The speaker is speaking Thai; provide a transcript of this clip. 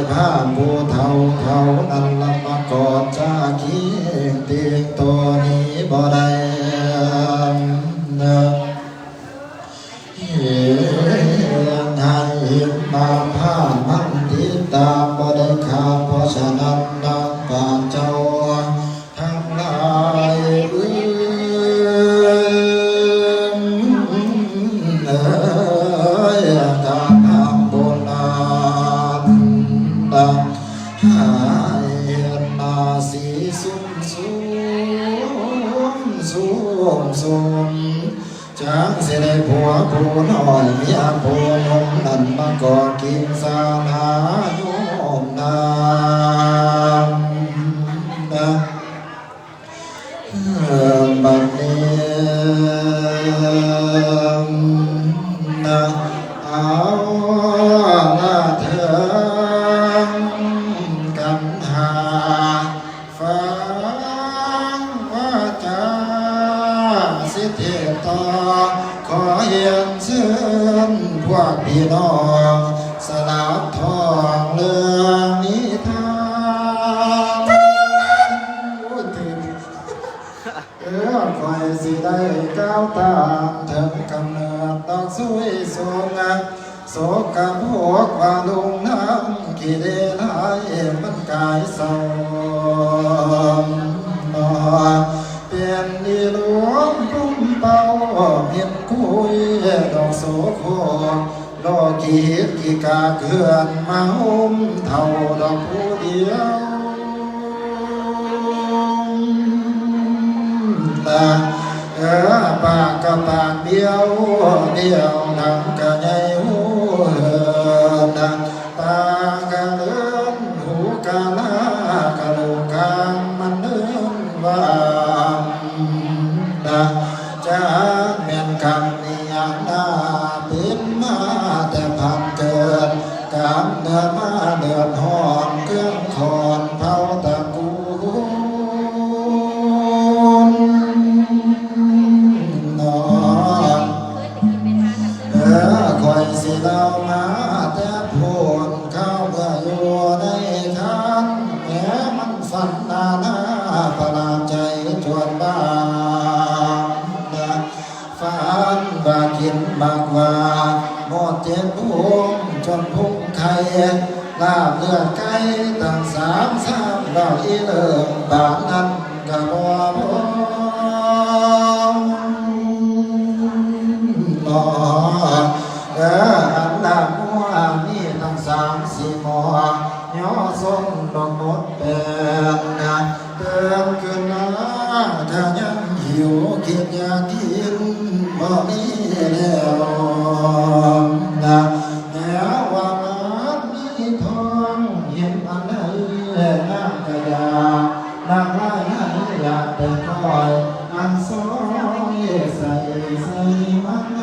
ผ้าผู้เท่านั้นละมากอดจาคีเตียงตัวนี้บ่ได้เห็นให้เห็นมาผ้ามันทิตาบ่ได้ขาดเพราะฉะนั้นนักปราชญ์เจ้าทั้งหลายการทำโบราณหายนาสีสุ่มจางเสด็จผัวผู้น้อยเมียผู้นมนั้นมาก่อกินสาหาโยมนามบัดนี้เอาหน้าเถิงกันหาฟังว่าจาสิเทตาขอเฮียนเชิญพวกพี่น้องสลับทองเรื่องนิทานคอยสิได้ก้าวตามถึงกำเนิดดอกสวยสงามโศกโภกว่าลุงน้ำกี่เดลายมันกายเศร้าเปลี่ยนดีหลวงรุ่มเป่าเพียนคุยดอกโสโคโลกีดกีกาเกลื่อนมาหุ้มเท่าดอกผู้เดียวปากกับปากเดียวดังกะใหญ่หูดังตากะเลื่อนหูกะลากะลูกกางมันเลื่อนว่าจะเมียนคำนิยามนาเป็นมาแต่พันเกิดกำเนิดมาเดือดหอนเครื่องคอนเผาตะกูคอยสิเล่ามาแต่พูดเข้าเมื่ออยู่ในคันแม้มันฝันหน้าประหลาดใจชวนบ้าฝันว่ากินบากว่าหมดเจ็บพุงจนพุงไข่ลาบเลือดไก่ตั้งสามดอกอีเลิงบางนั้นกะบ่พออันดับหัวมีตั้ง3-4หมอย่อส่งดอกมดเป็นเติมขึ้นมาถ้ายังหิวกินยากินบ่มีแล้วแม้ว่ามันมีทองเห็นอันใดน้ำกระยาน้ำลายอยากแต่คอยอันซอยใส่มัน